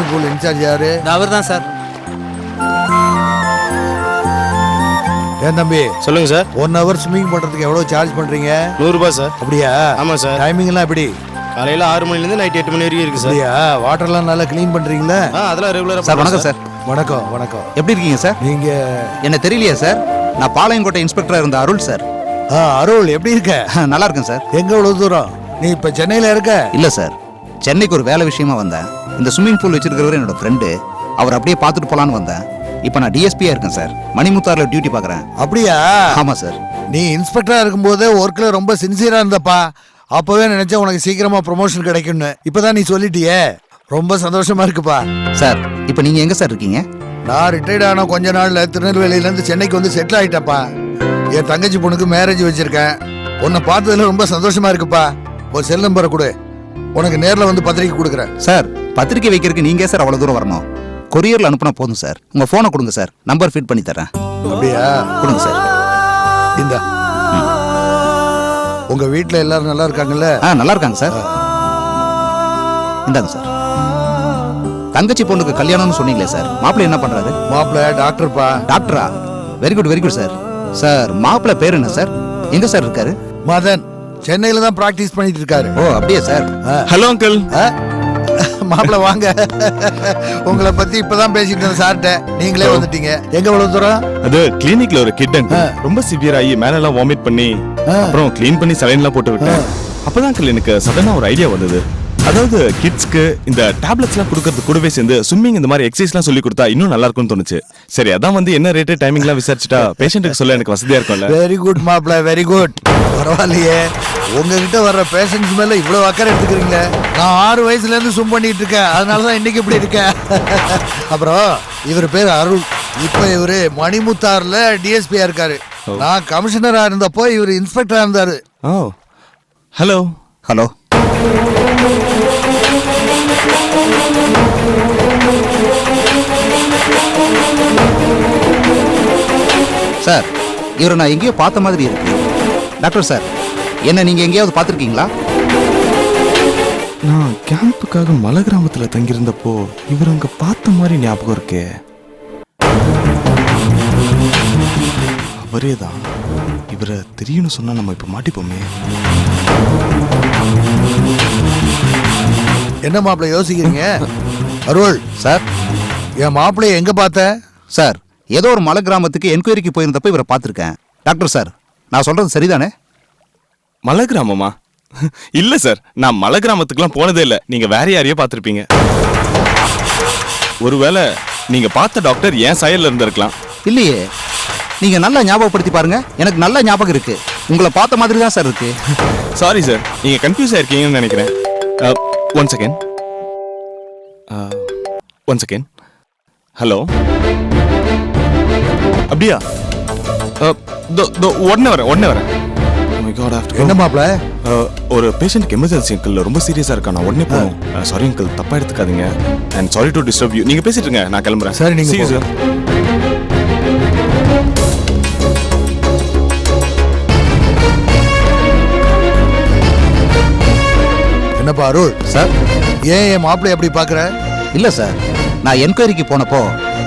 Swimming pool incharge யாரு? அவர் தான் sir. ஏன் தம்பி? சொல்லுங்க சார். 1 hour ஸ்விம்மிங் பண்றதுக்கு எவ்வளவு சார்ஜ் பண்றீங்க? 100 ரூபாய் சார். அப்படியா? ஆமா சார். டைமிங் எல்லாம் எப்படி? காலையில 6 மணிலேருந்து நைட் 8 மணி வரைக்கும் இருக்கு சார். அப்படியா? வாட்டர் எல்லாம் நல்லா க்ளீன் பண்றீங்களா? அதெல்லாம் ரெகுலரா சார். வணக்கம் சார். வணக்கம் வணக்கம். எப்படி இருக்கீங்க சார்? நீங்க என்ன தெரியலையா சார்? நான் பாளையங்கோட்டை இன்ஸ்பெக்டரா இருந்த அருள் சார். அருள் எப்படி இருக்க? நல்லா இருக்கேன் சார். எங்க இவ்வளவு தூரம்? நீ இப்ப சென்னையில இருக்க? இல்ல சார், சென்னைக்கு ஒரு வேலை விஷயமா வந்தேன். இந்த ஸ்விம்மிங் பூல் வச்சிருக்கிறவர் என்னோட ஃப்ரெண்டு. அவர் அப்படியே பார்த்துட்டு போலான்னு வந்தேன். இப்போ நான் டிஎஸ்பியா இருக்கேன் சார். மணிமுத்தாரில் டியூட்டி பார்க்குறேன். அப்படியா? ஆமா சார். நீ இன்ஸ்பெக்டரா இருக்கும்போது ஒர்க்ல ரொம்ப சின்சியரா இருந்தப்பா. அப்பவே நினைச்சேன் உனக்கு சீக்கிரமா ப்ரொமோஷன் கிடைக்கும்னு. இப்பதான் நீ சொல்லிட்டியே, ரொம்ப சந்தோஷமா இருக்குப்பா. சார், இப்போ நீங்க எங்க சார் இருக்கீங்க? நான் ரிட்டையர்ட் ஆன கொஞ்ச நாள்ல திருநெல்வேலியில இருந்து சென்னைக்கு வந்து செட்டில் ஆயிட்டப்பா. என் தங்கச்சி பொண்ணுக்கு மேரேஜ் வச்சிருக்கேன். உன்னை பார்த்ததுல ரொம்ப சந்தோஷமா இருக்குப்பா. ஒரு செல் நம்பரை கொடு, உனக்கு நேர்ல வந்து பத்திரிக்கை கொடுக்குறேன். சார், பத்திரிக்கை வைக்கிறதுக்கு நீங்க சார் அவ்வளவு தூரம் வரணும்? கொரியர்ல அனுப்புனா போதும் சார். உங்க போனை கொடுங்க சார், நம்பர் ஃபீட் பண்ணி தரேன். அப்படியா? கொடுங்க சார். இந்த உங்க வீட்டுல எல்லாரும் நல்லா இருக்காங்கல்ல? நல்லா இருக்காங்க சார். இந்தாங்க சார். தங்கச்சி பொண்ணுக்கு கல்யாணம்னு சொன்னீங்களே சார், மாப்பிள்ளை என்ன பண்றாரு? மாப்பிள்ளை டாக்டர்ப்பா. டாக்டரா? Very good very good sir. Sir, மாப்பிள்ளை பேர் என்ன சார்? எங்க சார் இருக்காரு? மதன். சென்னையில தான் பிராக்டிஸ் பண்ணிட்டு இருக்காரு. ஓ அப்படியே சார். Hello uncle. மாப்பிள்ள வாங்க. உங்களை பத்தி இப்பதான் பேசிட்டு இருந்த சார்ட்ட, நீங்களே வந்துட்டீங்க. எங்க இவ்வளவு தூரம்? அது கிளினிக்ல ஒரு கிட் ரொம்ப சிவியர் ஆகி மேல எல்லாம் வாமிட் பண்ணி அப்புறம் க்ளீன் பண்ணி சலைன் எல்லாம் போட்டு விட்டேன். அப்பதான் அங்கிள் எனக்கு சடனா ஒரு ஐடியா வந்தது. அதாவது கிட்ஸ்க்கு இந்த டேப்லெட்ஸ் எல்லாம் கொடுக்கறது கூடவே சேர்ந்து ஸ்விம்மிங் இந்த மாதிரி எக்ஸசைஸ் எல்லாம் சொல்லி கொடுத்தா இன்னும் நல்லா இருக்கும்னு தோணுச்சு. சரி, அதான் வந்து என்ன ரேட்டு டைமிங் எல்லாம் விசாரிச்சுட்டா பேஷண்ட்டுக்கு சொல்ல எனக்கு வசதியா இருக்கும்ல. வெரி குட் மாப்பிள்ள, வெரி குட். பரவாயில்லையே, உங்ககிட்ட வர்ற பேஷண்ட்ஸ் மேல இவ்வளவு அக்கறை எடுத்துக்கிறீங்களே. நான் 6 வயசுல இருந்து ஸ்விம் பண்ணிட்டு இருக்கேன், அதனாலதான் இன்னைக்கு இப்படி இருக்கேன். அப்புறம் இவர் பேர் அருள். இப்ப இவரு மணிமுத்தார்ல டிஎஸ்பியா இருக்காரு. நான் கமிஷனரா இருந்தப்போ இவர் இன்ஸ்பெக்டரா இருந்தாரு. ஓ ஹலோ. ஹலோ. சார், இவரை நான் எங்கேயோ பார்த்த மாதிரி இருக்கு. டாக்டர் சார், என்ன நீங்க எங்கேயாவது பார்த்துருக்கீங்களா? நான் கேம்புக்காக மலை கிராமத்துல தங்கியிருந்தப்போ இவர் அங்க பார்த்த மாதிரி ஞாபகம் இருக்கே. அவரே தான். இவரை தெரியும்னு சொன்னா நம்ம இப்ப மாட்டிப்போமே. என்ன மாப்பிள்ள யோசிக்கிறீங்க? அருள் சார், என் மாப்பிள்ளைய எங்க பார்த்த? சார், ஏதோ ஒரு மலை கிராமத்துக்கு என்கொயரிக்கு போயிருந்தப்ப இவரை பார்த்துருக்கேன். டாக்டர் சார், நான் சொல்றது சரிதானே? மலை கிராமமா? இல்ல சார், நான் மலை கிராமத்துக்குலாம் போனதே இல்லை. நீங்க வேற யாரையோ பார்த்துருப்பீங்க. ஒருவேளை நீங்க பார்த்த டாக்டர் ஏன் சாயல்ல இருந்திருக்கலாம். இல்லையே, நீங்க நல்லா ஞாபகப்படுத்தி பாருங்க. எனக்கு நல்ல ஞாபகம் இருக்கு. உங்களை பார்த்த மாதிரி தான் சார் இருக்கு. சாரி சார், நீங்க கன்ஃபியூஸ் ஆயிருக்கீங்கன்னு நினைக்கிறேன். One second. ஹலோ. அப்படியா? உடனே வரேன். என்ன மாப்பிள்ள? ஒரு பேஷண்ட்க்கு எமர்ஜென்சி அங்கிள், ரொம்ப சீரியஸா இருக்கா. நான் உடனே போகணும். சாரி அங்கிள், தப்பா எடுத்துக்காதீங்க. And sorry to disturb you. நீங்க பேசிட்டு இருங்க, நான் கிளம்புறேன். சரி, நீங்க See you, sir. என்னப்பா அருள்? சார், ஏன் என் மாப்பிள்ளை எப்படி பாக்குற? இல்ல சார், நான் என்கொயரிக்கு போனப்போ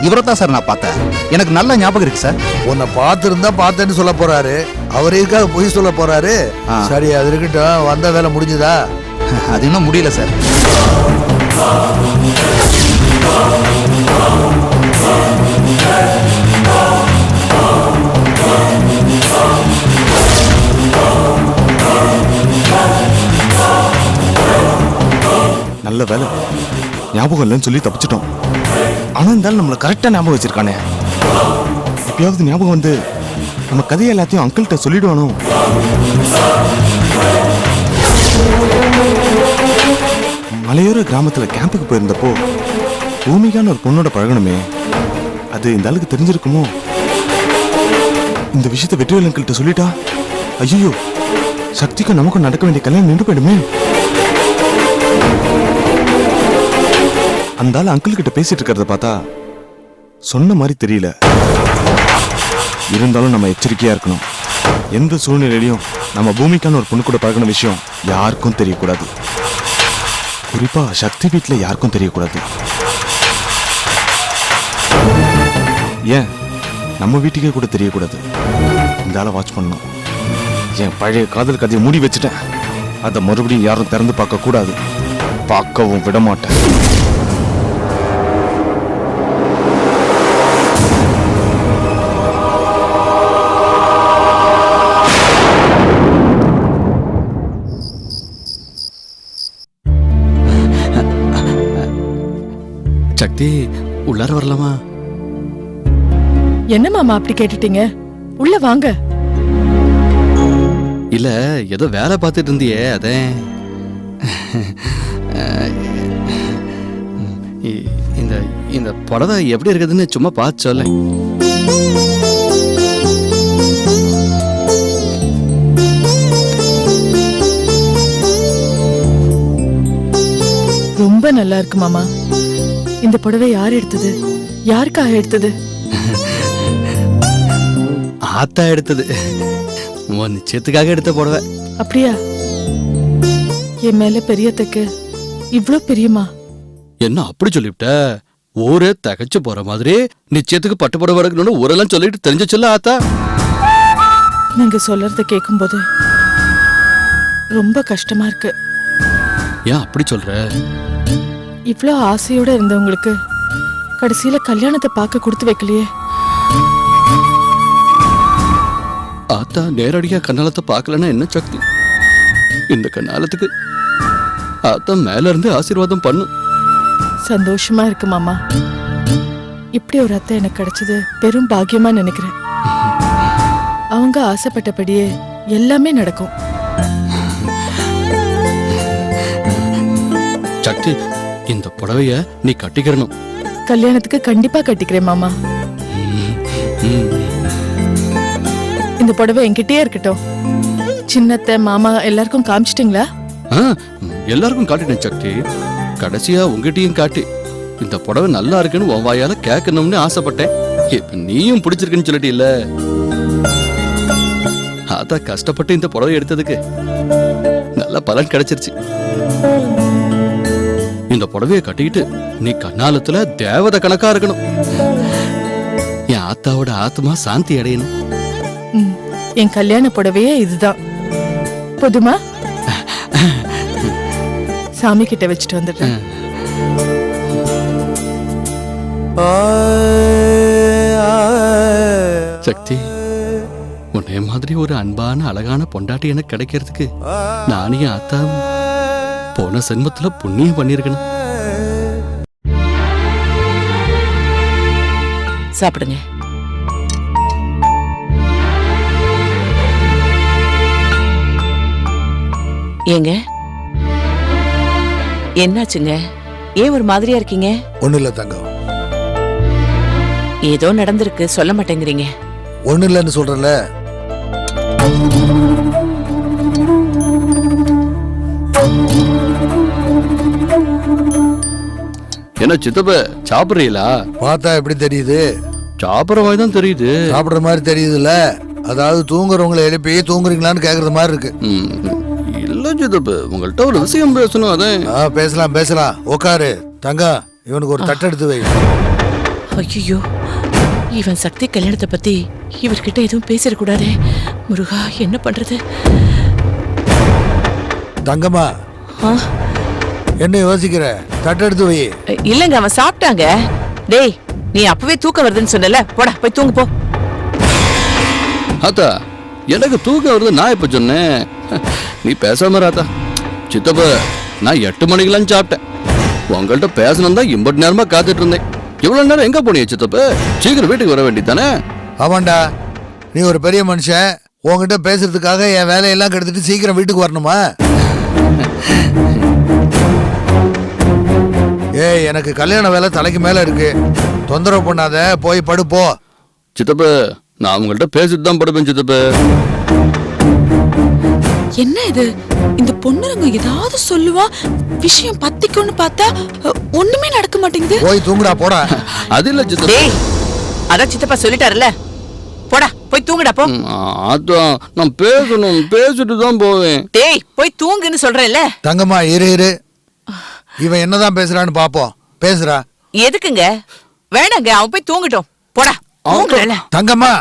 இவரை தான் சார் நான் பார்த்தேன். எனக்கு நல்ல ஞாபகம் இருக்கு சார். உன்னை பார்த்திருந்தா பார்த்தேன்னு சொல்ல போறாரு. அவருக்காக பொய் சொல்ல போறாரு. சரி, அது இருக்கட்டும். வந்த வேலை முடிஞ்சுதா? அது இன்னும் முடியல சார். நல்ல வேலை, ஞாபகம் இல்லைன்னு சொல்லி தப்பிச்சிட்டோம். ஆனா இருந்தாலும் நம்மளை கரெக்டா ஞாபகம் வச்சிருக்கானே. எப்பயாவது ஞாபகம் வந்து நம்ம கதையை எல்லாத்தையும் அங்கிள்கிட்ட சொல்லிடுவானோ. மலையோர கிராமத்துல கேம்புக்கு போயிருந்தப்போ பூமிகான்னு ஒரு பொண்ணோட பழகணுமே, அது இந்த ஆளுக்கு தெரிஞ்சிருக்குமோ? இந்த விஷயத்தை வெற்றிவேல் அங்கிள்கிட்ட சொல்லிட்டா ஐயோ, சக்திக்கும் நமக்கும் நடக்க வேண்டிய கல்யாணம் நின்று போயிடுமே. அந்த ஆள் அங்கிள் கிட்ட பேசிட்டு இருக்கிறத பார்த்தா சொன்ன மாதிரி தெரியல. இருந்தாலும் நம்ம எச்சரிக்கையா இருக்கணும். எந்த சூழ்நிலையிலையும் நம்ம பூமிக்கான ஒரு பொண்ணு கூட பழகின விஷயம் யாருக்கும் தெரியக்கூடாது. குறிப்பா சக்தி வீட்டில் யாருக்கும் தெரியக்கூடாது. ஏன் நம்ம வீட்டுக்கே கூட தெரியக்கூடாது. இந்த ஆளை வாட்ச் பண்ணணும். என் பழைய காதல் கதையை மூடி வச்சுட்டேன். அதை மறுபடியும் யாரும் திறந்து பார்க்க கூடாது. பார்க்கவும் விட மாட்டேன். சக்தி உள்ளார வரலாமா? என்ன மாமா அப்படி கேட்டுட்டீங்க? உள்ள வாங்க. இல்ல ஏதோ வேலை பார்த்துட்டு இருந்தியே அதே. இந்த இந்த புடவை எப்படி இருக்குதுன்னு சும்மா பார்த்து சொல்ல. ரொம்ப நல்லா இருக்கு மாமா. இந்த புடவை யார் எடுத்தது? யாருக்காக எடுத்தது? ஆத்தா எடுத்தது. உன் நிச்சயத்துக்காக எடுத்த புடவை. அப்படியா? என் மேல பெரியத்துக்கு இவ்ளோ பிரியமா? என்ன அப்படி சொல்லிவிட்ட? ஊரே தகச்சு போற மாதிரி நிச்சயத்துக்கு பட்டு புடவை எடுக்கணும்னு ஊரெல்லாம் சொல்லிட்டு தெரிஞ்ச சொல்ல ஆத்தா. நீங்க சொல்றத கேட்கும்போது ரொம்ப கஷ்டமா இருக்கு. ஏன் அப்படி சொல்ற? இவ்ளோ ஆசையோட இருந்தவங்களுக்கு கடைசியில கல்யாணத்தை பார்க்க கொடுத்து வைக்கலையே. ஆத்தா நேரடியா கண்ணாலத்தை பார்க்கலன்னா என்ன சக்தி? இந்த கண்ணாலத்துக்கு ஆத்தா மேல இருந்து ஆசீர்வாதம் பண்ணு. சந்தோஷமா இருக்கு மாமா. இப்படி ஒரு அத்தை எனக்கு கிடைச்சது பெரும் பாக்கியமா நினைக்கிறேன். அவங்க ஆசைப்பட்டபடியே எல்லாமே நடக்கும். சக்தி இந்த புடவைய நீ கட்டிக்கிறணும். கல்யாணத்துக்கு கண்டிப்பா கட்டிக்கிறேன் மாமா. இந்த புடவை என்கிட்டயே இருக்கட்டும். சின்னத்தை மாமா எல்லாருக்கும் காமிச்சிட்டீங்களா? ஆ, எல்லாருக்கும் காட்டினேன் சக்தி. கடைசியா உங்ககிட்டயும் காட்டி இந்த புடவை நல்லா இருக்குன்னு உன் வாயால கேட்கணும்னு ஆசைப்பட்டேன். இப்ப நீயும் பிடிச்சிருக்குன்னு சொல்லிட்டு இல்ல. அதான் கஷ்டப்பட்டு இந்த புடவை எடுத்ததுக்கு நல்ல பலன் கிடைச்சிருச்சு. இந்த புடவைய கட்டிக்கிட்டு நீ கண்ணாலத்துல தேவதை கணக்கா இருக்கணும். என் ஆத்தாவோட ஆத்மா சாந்தி அடையணும். என் கல்யாண புடவையே இதுதான். போதுமா? சாமி கிட்ட வச்சுட்டு வந்துட்டேன். சக்தி உன்னை மாதிரி ஒரு அன்பான அழகான பொண்டாட்டி எனக்கு கிடைக்கிறதுக்கு நானே ஆத்தா போன சென்மத்துல புண்ணியம் பண்ணிருக்கணும். சாப்பிடுங்க. ஏங்க என்னாச்சுங்க? ஏன் ஒரு மாதிரியா இருக்கீங்க? ஒண்ணு இல்ல தங்கம். ஏதோ நடந்திருக்கு, சொல்ல மாட்டேங்கிறீங்க. ஒண்ணு இல்லன்னு சொல்றல. என்ன சித்தப்ப சாப்பிடுறீங்களா? பார்த்தா எப்படி தெரியுது? சாப்பிடுற மாதிரி தான் தெரியுது. சாப்பிடுற மாதிரி தெரியுதுல்ல? அதாவது தூங்குறவங்களை எழுப்பி தூங்குறீங்களான்னு கேக்குறது மாதிரி இருக்கு. இல்ல சித்தப்ப, உங்கள்கிட்ட ஒரு விஷயம் பேசணும். அதான். பேசலாம் பேசலாம். உட்காரு தங்கம். இவனுக்கு ஒரு தட்டு எடுத்து வை. ஐயோ, இவன் சக்தி கல்யாணத்தை பத்தி இவர்கிட்ட எதுவும் பேசிடக்கூடாதே. முருகா, என்ன பண்றது? தங்கம்மா, என்ன யோசிக்கிற? தட்டு எடுத்து வை. இல்லங்க, அவன் சாப்பிட்டாங்க. டேய், நீ அப்பவே தூக்கம் வருதுன்னு சொன்னல, போடா போய் தூங்கு போ. ஆத்தா, எனக்கு தூக்கம் வருது நான் இப்ப சொன்னேன். நீ பேசாம ராத்தா. சித்தப்ப, நான் 8 மணிக்கெல்லாம் சாப்பிட்டேன். உங்கள்கிட்ட பேசணும் தான் இம்பட்டு நேரமா காத்துட்டு இருந்தேன். இவ்வளவு நேரம் எங்க போனீங்க சித்தப்ப? சீக்கிரம் வீட்டுக்கு வர வேண்டியதானே? ஆமாண்டா, நீ ஒரு பெரிய மனுஷன். உங்ககிட்ட பேசுறதுக்காக என் வேலையெல்லாம் கெடுத்துட்டு சீக்கிரம் வீட்டுக்கு வரணுமா? ஏய், எனக்கு கல்யாண வேலை தலைக்கு மேல இருக்கு. தொந்தரவு பண்ணாத, போய் படுப்போ. சித்தப்ப, நான் உங்கள்கிட்ட பேசிட்டு தான் படுப்பேன் சித்தப்ப. என்ன இது? இந்த பொண்ணுங்க ஏதாவது சொல்லுவா, விஷயம் பத்திக்கும்னு பார்த்தா ஒண்ணுமே நடக்க மாட்டேங்குது. போய் தூங்குடா, போடா. அது இல்ல சித்தப்ப. டேய், அதான் சித்தப்பா சொல்லிட்டாருல்ல, போடா போய் தூங்குடா போ. அதான் நான் பேசணும், பேசிட்டு தான் போவேன். டேய், போய் தூங்குன்னு சொல்றேன்ல. தங்கம்மா, இரு. இவன் என்னதான் பேசுறான்னு பாப்போம். பேசுறா. எதுக்குங்க? வேணாங்க, அவன் போய் தூங்கட்டும். போடா. அவங்கள தங்கம்மா,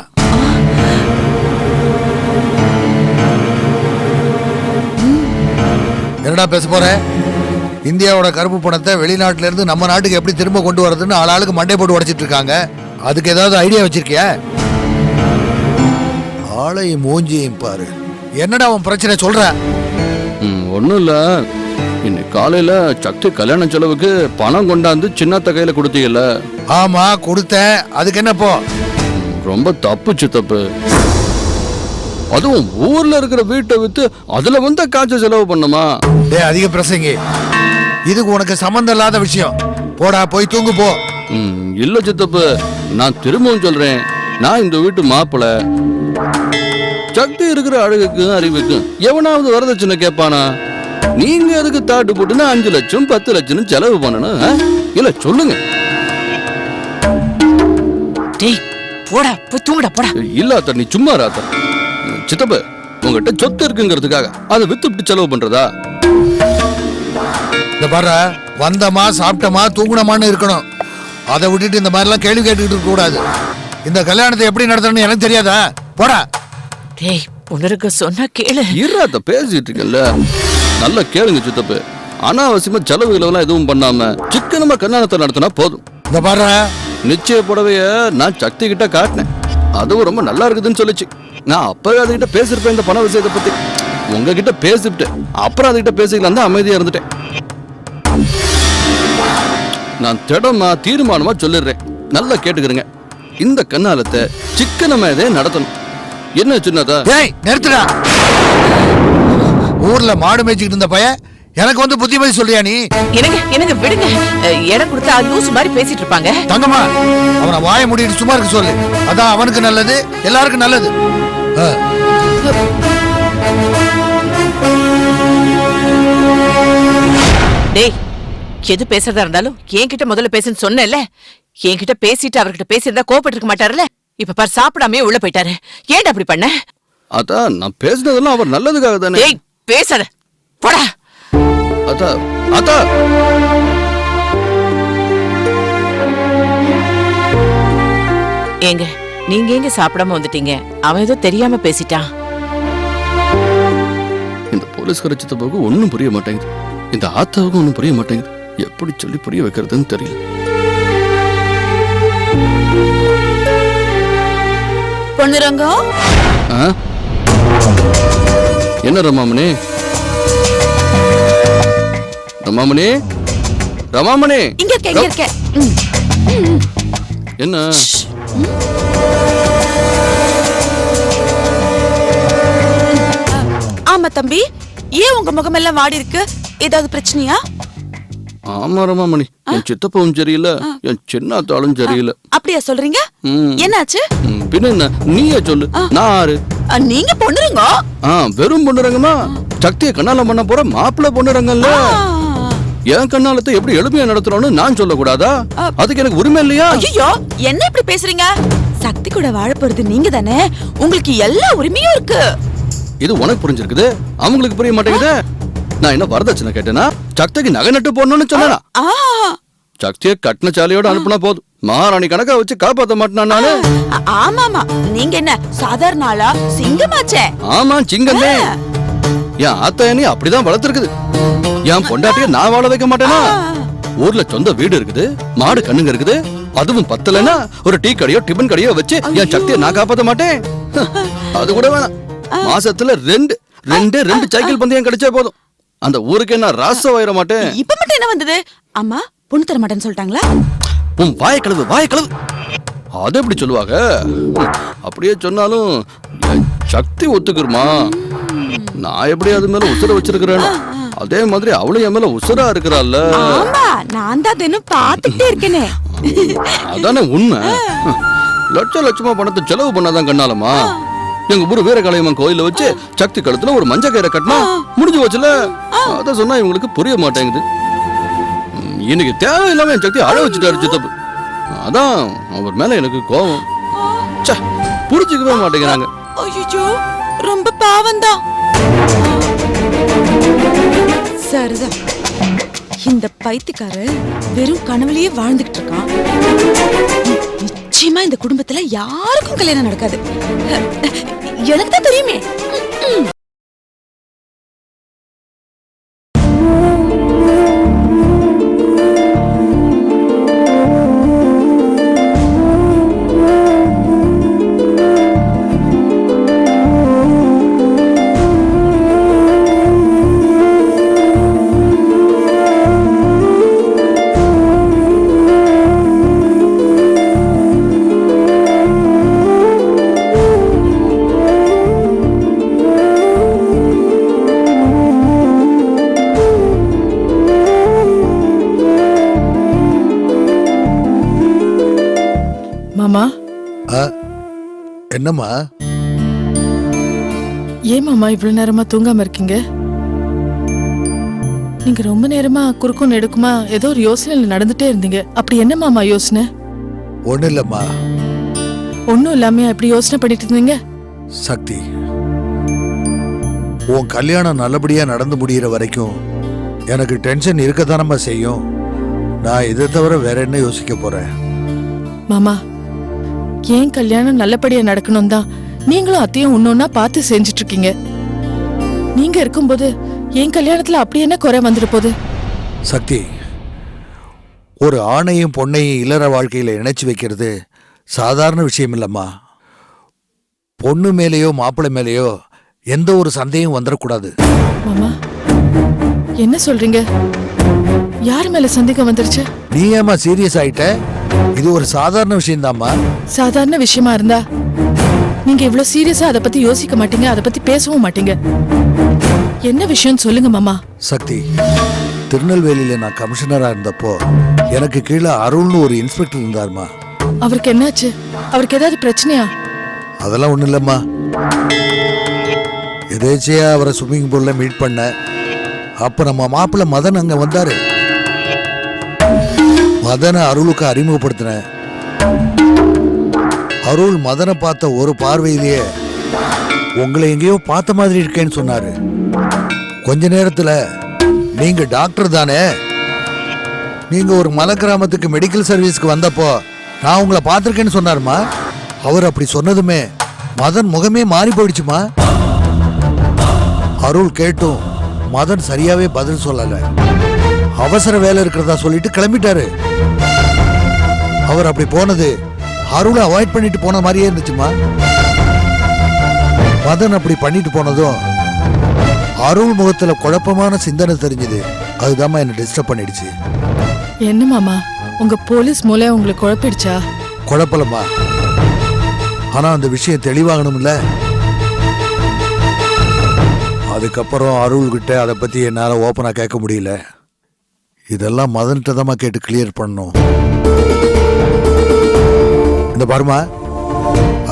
என்னடா பேச போற? இந்தியாவோட கருப்பு பணத்தை வெளிநாட்டுல இருந்து நம்ம நாட்டுக்கு எப்படி திரும்ப கொண்டு வரதுன்னு ஆளாளுக்கு மண்டை போட்டு உடைச்சிட்டு இருக்காங்க. அதுக்கு ஏதாவது ஐடியா வச்சிருக்கியா? ஆளையும் மூஞ்சியையும் பாரு. என்னடா உன் பிரச்சனை சொல்ற? ஒன்றும் இல்லை, இன்னைக்கு காலையில் சக்தி கல்யாண செலவுக்கு பணம் கொண்டாந்து சின்னத்த கையில் கொடுத்தீங்கல்ல? ஆமா கொடுத்தேன். அதுக்கு என்னப்போ? ரொம்ப தப்பு சித்தப்பு. அதுவும் ஊர்ல இருக்கிற வீட்டை வித்து அதுல வந்து காய்ச்ச செலவு பண்ணுமா? டேய் அதிக பிரசங்கி, இதுக்கு உனக்கு சம்பந்தம் இல்லாத விஷயம். போடா போய் தூங்கு போ. இல்ல சித்தப்பு, நான் திரும்பவும் சொல்றேன், நான் இந்த வீட்டு மாப்பிள்ளை. சக்தி இருக்கிற அழகுக்கும் அறிவுக்கும் எவனாவது வரதட்சணை கேட்பானா? நீங்க அதுக்கு தாட்டு போட்டுன்னா 5 லட்சம் 10 லட்சம் செலவு பண்ணணும். இல்ல சொல்லுங்க. டேய் போடா, போய் தூங்குடா போடா. இல்ல அத்த, நீ சும்மா ராத்த. சித்தப்பு, உங்ககிட்ட சொத்து இருக்குங்கிறதுக்காக அதை வித்துட்டு செலவு பண்றதா? இந்த பாரு, வந்தமா சாப்பிட்டமா தூங்குனமான்னு இருக்கணும். அதை விட்டுட்டு இந்த மாதிரிலாம் கேள்வி கேட்டுக்கிட்டு இருக்க கூடாது. இந்த கல்யாணத்தை எப்படி நடத்தணும்னு எனக்கு தெரியாதா? போடா. டேய் பொண்ணுருக்கு சொன்னா கேளு. இருத்த பேசிட்டு இருக்கல, நல்லா கேளுங்க சித்தப்பு. அனாவசியமா செலவு எல்லாம் எதுவும் பண்ணாம சிக்கனமா கல்யாணத்தை நடத்தினா போதும். இந்த பாரு, நிச்சய புடவைய நான் சக்தி கிட்ட காட்டினேன். அதுவும் ரொம்ப நல்லா இருக்குதுன்னு சொல்லிச்சு. நான் அப்பவே அதுகிட்ட பேசிருப்பேன் இந்த பண விஷயத்தை பத்தி. உங்ககிட்ட பேசிவிட்டு அப்புறம் அதுகிட்ட பேசிக்கலாம் தான் அமைதியா இருந்துட்டேன். நான் திடமா தீர்மானமா சொல்லிடுறேன், நல்லா கேட்டுக்கிறேங்க. இந்த கண்ணாலத்தை சிக்கனமா இதே நடத்தணும். என்ன சின்னதா? டேய் நிறுத்துடா. ஊர்ல மாடு மேய்ச்சிட்டு இருந்த பையன் எனக்கு வந்து புத்திமதி சொல்றியா நீ? எனக்கு விடுங்க. இடம் கொடுத்தா லூசு மாதிரி பேசிட்டு இருப்பாங்க. தங்கம்மா, அவனை வாய மூடிட்டு சும்மா இருக்க சொல்லு. அதான் அவனுக்கு நல்லது, எல்லாருக்கும் நல்லது. டேய், எது பேசுறதா இருந்தாலும் என்கிட்ட முதல்ல பேசுன்னு சொன்னேன்ல. என்கிட்ட பேசிட்டு அவர்கிட்ட பேசியிருந்தா கோபப்பட்டு இருக்க மாட்டாருல்ல. இப்ப பாரு, சாப்பிடாமே உள்ள போயிட்டாரு. ஏன்டா அப்படி பண்ண? அதான் நான் பேசினதெல்லாம் அவர் நல்லதுக்காக தானே. டேய் பேசாத, போடா. அத்தா அத்தா, ஏங்க நீங்க எங்க சாப்பிடாம வந்துட்டீங்க? அவன் ஏதோ தெரியாம பேசிட்டான். இந்த போலீஸ்கார சித்தப்பாவுக்கு ஒன்றும் புரிய மாட்டேங்குது, இந்த ஆத்தாவுக்கும் ஒன்றும் புரிய மாட்டேங்குது. எப்படி சொல்லி புரிய வைக்கிறதுன்னு தெரியல. பொண்ணுரங்கம், ஆ? என்ன ரமாமணி? ரமாமணி, ரமாமணி, இங்க இருக்க இங்க இருக்க. என்ன? ஆமா தம்பி, ஏன் உங்க முகமெல்லாம் வாடி இருக்கு? ஏதாவது பிரச்சனையா? ஆமா ரமாமணி, என் சித்தப்பாவும் சரியில்லை, என் சின்னத்தாளும் சரியில்லை. அப்படியா சொல்றீங்க? என்னாச்சு? பின்ன என்ன, நீயே சொல்லு. நான் ஆறு. நீங்க பொண்ணுருங்க. வெறும் பொண்ணுறங்கம்மா. சக்தியை கண்ணால பண்ண போற மாப்பிள்ளை பொண்ணுறங்கல்ல. என் கண்ணாலத்தை எப்படி எளிமையா நடத்துறோம்னு நான் சொல்லக்கூடாதா? அதுக்கு எனக்கு உரிமை இல்லையா? ஐயோ, என்ன இப்படி பேசுறீங்க? சக்தி கூட வாழ போறது நீங்க தானே, உங்களுக்கு எல்லா உரிமையும் இருக்கு. இது உனக்கு புரிஞ்சிருக்குது, அவங்களுக்கு புரிய மாட்டேங்குது. நான் என்ன வரதட்சணை கேட்டேனா? சக்திக்கு நகை நட்டு போடணும்னு சொன்னா? சக்தியை கட்டின சாலையோட அனுப்புனா போதும், மகாராணி கணக்கா வச்சு காப்பாத்த மாட்டேன் நானு. ஆமாமா, நீங்க என்ன சாதாரண ஆளா? சிங்கமாச்சே. ஆமா சிங்கமே. என் ஆத்தாயனி அப்படிதான் வளர்த்துருக்குது. என் பொண்டாட்டிய நான் வாழ வைக்க மாட்டேனா? ஊர்ல சொந்த வீடு இருக்குது, மாடு கண்ணுங்க இருக்குது. அதுவும் பத்தலன்னா ஒரு டீ கடையோ டிபன் கடையோ வச்சு என் சக்தியை நான் காப்பாத்த மாட்டேன். அது கூட வேணாம், மாசத்துல ரெண்டு சைக்கிள் பந்தயம் கிடைச்சா போதும். அந்த ஊருக்கே நான் ராசவாயிர மாட்டேன். இப்ப மட்டும் என்ன வந்தது? அம்மா பொண்ணு தர மாட்டேன்னு சொல்லிட்டாங்களா? உன் வாய கழுவு. அது எப்படி சொல்லுவாங்க? அப்படியே சொன்னாலும் என் சக்தி ஒத்துக்குருமா? நான் எப்படி அது மேல உசுர வச்சிருக்கிறேன், அதே மாதிரி அவளும் என் மேல உசுரா இருக்கிறாள்ல. ஆமா, நான் தான் தினம் பாத்துட்டே இருக்கேனே. அதானே உண்மை. லட்சமா பணத்தை செலவு பண்ணாதான் கண்ணாலமா. எங்க ஊரு வீரகாளியம்மன் கோயில வச்சு சக்தி கழுத்துல ஒரு மஞ்ச கயிறை கட்டினா முடிஞ்சு போச்சுல. அத சொன்னா இவங்களுக்கு புரிய மாட்டேங்குது. இன்னைக்கு தேவையில்லாம என் சக்தி அழ வச்சுட்டாரு சித்தப்பு. அதான் அவர் மேல எனக்கு கோபம். புரிஞ்சுக்கவே மாட்டேங்கிறாங்க. ஐயோ, ரொம்ப பாவம்தான். சரிதான், இந்த பைத்தியக்கார வெறும் கனவுலயே வாழ்ந்துகிட்டு இருக்கான். நிச்சயமா இந்த குடும்பத்துல யாருக்கும் கல்யாணம் நடக்காது. எனக்கு தான் தெரியுமே. மாமா, ஆ, என்னம்மா? ஏன் மாமா இவ்வளவு நேரமா தூங்காம இருக்கீங்க? நீங்க ரொம்ப நேரமா குறுக்கும் நெடுக்குமா ஏதோ ஒரு யோசனையில நடந்துட்டே இருந்தீங்க. அப்படி என்ன மாமா யோசனை? ஒண்ணும் இல்லம்மா. ஒண்ணும் இல்லாம எப்படி யோசனை பண்ணிட்டு இருந்தீங்க? சக்தி, உன் கல்யாணம் நல்லபடியா நடந்து முடியிற வரைக்கும் எனக்கு டென்ஷன் இருக்கத்தானம்மா செய்யும். நான் இதை தவிர வேற என்ன யோசிக்க போறேன்? மாமா, ஏன் கல்யாணம் நல்லபடியா நடக்கணும் தான் நீங்களும் அத்தையும் ஒன்னொன்னா பார்த்து செஞ்சுட்டு இருக்கீங்க. நீங்க இருக்கும்போது என் கல்யாணத்துல அப்படி என்ன குறை வந்துட போகுது? சக்தி, ஒரு ஆணையும் பொண்ணையும் இல்லற வாழ்க்கையில இணைச்சு வைக்கிறது சாதாரண விஷயம் இல்லம்மா. பொண்ணு மேலேயோ மாப்பிள்ளை மேலேயோ எந்த ஒரு சந்தேகம் வந்துடக்கூடாது. மாமா, என்ன சொல்றீங்க? யார் மேல சந்தேகம் வந்துருச்சு? நீ ஏமா சீரியஸ் ஆயிட்ட? இது ஒரு சாதாரண விஷயம்தாம்மா. சாதாரண விஷயமா இருந்தா நீங்க இவ்வளவு சீரியஸா அதை பத்தி யோசிக்க மாட்டீங்க, அதை பத்தி பேசவும் மாட்டீங்க. என்ன விஷயம் சொல்லுங்க மாமா. சக்தி, திருநெல்வேலியில நான் கமிஷனரா இருந்தப்போ எனக்கு கீழே அருள்னு ஒரு இன்ஸ்பெக்டர் இருந்தாருமா. அவருக்கு என்னாச்சு? அவருக்கு ஏதாவது பிரச்சனையா? அதெல்லாம் ஒண்ணும் இல்லம்மா. எதேச்சியா அவரை ஸ்விம்மிங் பூல்ல மீட் பண்ண. அப்ப நம்ம மாப்பிள்ளை மதன் அங்க வந்தாரு. மதனை அருளுக்கு அறிமுகப்படுத்தின. அருள் மதனை பார்த்த ஒரு பார்வையிலேயே உங்களை எங்கேயோ பார்த்த மாதிரி இருக்கேன்னு சொன்னாரு. கொஞ்ச நேரத்துல நீங்க டாக்டர் தானே, நீங்க ஒரு மலை கிராமத்துக்கு மெடிக்கல் சர்வீஸ்க்கு வந்தப்போ நான் உங்களை பார்த்திருக்கேன்னு சொன்னாருமா. அவர் அப்படி சொன்னதுமே மதன் முகமே மாறி போயிடுச்சுமா. அருள் கேட்டும் மதன் சரியாவே பதில் சொல்லல. அவசர வேலை இருக்கிறதா சொல்லிட்டு கிளம்பிட்டாரு. அவர் அப்படி போனது அருளை அவாய்ட் பண்ணிட்டு போன மாதிரியே இருந்துச்சுமா. மதன் அப்படி பண்ணிட்டு போனதும் அருள் முகத்துல குழப்பமான சிந்தனை தெரிஞ்சது. அதுதான் என்ன டிஸ்டர்ப் பண்ணிடுச்சு. என்ன மாமா, உங்க போலீஸ் மூலம் உங்களுக்கு குழப்பிடுச்சா? குழப்பலம்மா, ஆனா அந்த விஷயம் தெளிவாகணும்ல. அதுக்கப்புறம் அருள் கிட்ட அதை பத்தி என்னால ஓப்பனா கேட்க முடியல. இதெல்லாம் மதன்கிட்ட தான் கேட்டு கிளியர் பண்ணணும். இந்த பாருமா,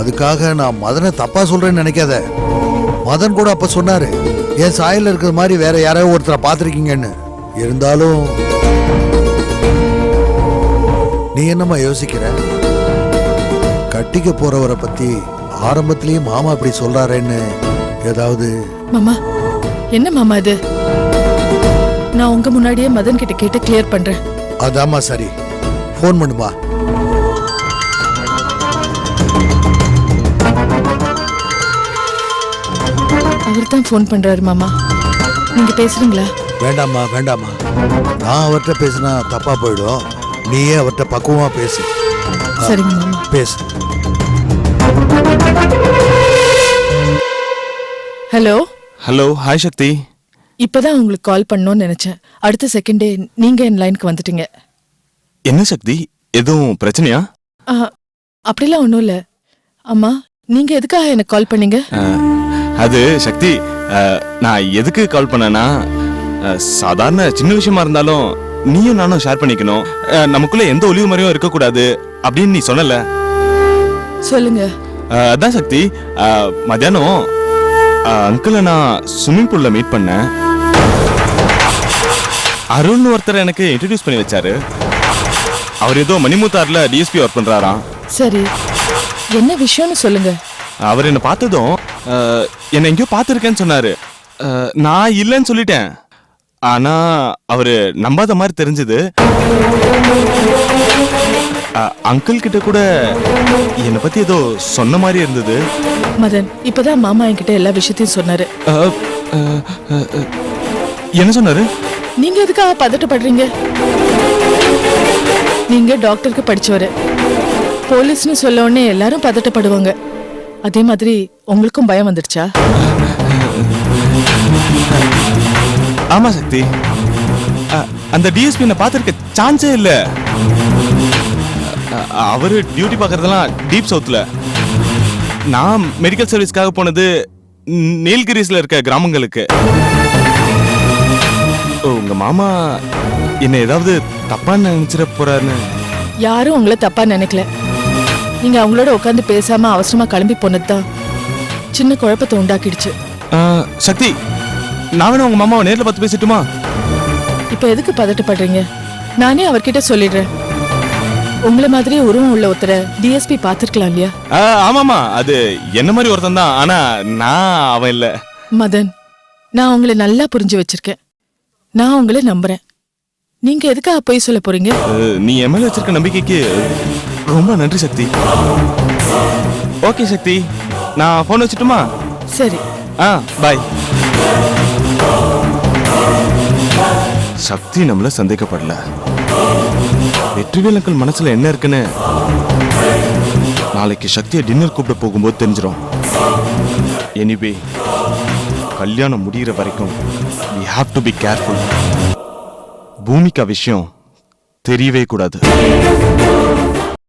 அதுக்காக நான் மதனை தப்பா சொல்றேன்னு நினைக்காத. மதன் கூட அப்ப சொன்னாரு, என் சாயல்ல இருக்கிற மாதிரி வேற யாராவது ஒருத்தரை பார்த்திருக்கீங்கன்னு. இருந்தாலும் நீ என்னம்மா யோசிக்கிற? கட்டிக்க போறவரை பத்தி ஆரம்பத்திலேயே மாமா இப்படி சொல்றாருன்னு ஏதாவது? மாமா, என்ன மாமா இது? நான் உங்க முன்னாடியே மதன் கிட்ட கேட்டு கிளியர் பண்றேன். அதாம்மா சரி. ஃபோன் பண்ணுமா. அவர் தான் ஃபோன் பண்றாரு மாமா. நீங்க பேசுறீங்களா? வேண்டாம்மா வேண்டாம்மா, நான் அவர்கிட்ட பேசினா தப்பா போயிடும். நீயே அவர்கிட்ட பக்குவமா பேசு. சரிங்க மாமா. பேசு. ஹலோ. ஹலோ, ஹாய் சக்தி. இப்பதான் உங்களுக்கு கால் பண்ணணும்னு நினைச்சேன். அடுத்த செகண்டே நீங்க என் லைனுக்கு வந்துட்டீங்க. என்ன சக்தி, எதுவும் பிரச்சனையா? அப்படிலாம் ஒன்றும் இல்லை. அம்மா, நீங்க எதுக்காக எனக்கு கால் பண்ணீங்க? அது சக்தி, நான் எதுக்கு கால் பண்ணேன்னா, சாதாரண சின்ன விஷயமா இருந்தாலும் நீயும் நானும் ஷேர் பண்ணிக்கணும், நமக்குள்ள எந்த ஒளிவு மறையும் இருக்கக்கூடாது அப்படின்னு நீ சொன்னல. சொல்லுங்க. அதான் சக்தி, மத்தியானம் அங்கிளை நான் ஸ்விம்மிங் பூல்ல மீட் பண்ணேன். அருள்னு ஒருத்தர் எனக்கு இன்ட்ரடியூஸ் பண்ணி வச்சாரு. அவர் ஏதோ மணிமுத்தார்ல டிஎஸ்பி ஒர்க் பண்றாராம். சரி, என்ன விஷயம்னு சொல்லுங்க. அவர் என்ன பார்த்ததும் என்னை எங்கேயோ பார்த்துருக்கேன்னு சொன்னாரு. நான் இல்லைன்னு சொல்லிட்டேன். ஆனா அவரு நம்பாத மாதிரி தெரிஞ்சது. அங்கிள் கிட்ட கூட என்னை பத்தி ஏதோ சொன்ன மாதிரி இருந்தது. மதன் இப்பதான் மாமா என்கிட்ட எல்லா விஷயத்தையும் சொன்னாரு. ஆ, ஆ, ஆ, ஆ, என்ன சொன்னாரு? நீங்க எதுக்காக பதட்டப்படுறீங்க? நீங்க டாக்டருக்கு படிச்சவரு. போலீஸ்னு சொல்ல உடனே எல்லாரும் பதட்டப்படுவாங்க. அதே மாதிரி உங்களுக்கும் பயம் வந்துடுச்சா? ஆமா சக்தி, அந்த டிஎஸ்பி நான் பார்த்திருக்க சான்ஸே இல்ல. அவரு டியூட்டி பார்க்கறதெல்லாம் டீப் சவுத்ல. நான் மெடிக்கல் சர்வீஸ்க்காக போனது நீல்கிரிஸ்ல இருக்க கிராமங்களுக்கு. உங்க மாமா என்ன ஏதாவது தப்பா நினைச்சிட போறாருன்னு. யாரும் உங்களை தப்பா நினைக்கல. நீங்க அவங்களோட உட்காந்து பேசாம அவசரமா கிளம்பி போனதுதான் சின்ன குழப்பத்தை உண்டாக்கிடுச்சு. சக்தி, நான் வேணா உங்க மாமாவை நேர்ல பார்த்து பேசிட்டுமா? இப்ப எதுக்கு பதட்டப்படுறீங்க? நானே அவர்கிட்ட சொல்லிடுறேன். உங்களை மாதிரி உருவம் உள்ள ஒருத்தரை டிஎஸ்பி பார்த்திருக்கலாம் இல்லையா? ஆமாமா, அது என்ன மாதிரி ஒருத்தன் தான். ஆனா நான் அவன் இல்ல. மதன், நான் உங்களை நல்லா புரிஞ்சு வச்சிருக்கேன். நான் உங்களை நம்புறேன். நீங்க எதுக்காக போய் சொல்ல போறீங்க? நீ என் மேல வச்சிருக்க நம்பிக்கைக்கு ரொம்ப நன்றி சக்தி. ஓகே சக்தி, நான் போன் வச்சுட்டுமா? சரி. பாய். சக்தி நம்மள சந்தேகப்படல. வெற்றிவேல் அங்கிள் மனசுல என்ன இருக்குன்னு நாளைக்கு சக்தியை டின்னர் கூப்பிட போகும்போது தெரிஞ்சிடும். எனிவே, கல்யாணம் முடிகிற வரைக்கும் we have to be careful. Bhumika விஷயம் தெரியவே கூடாது.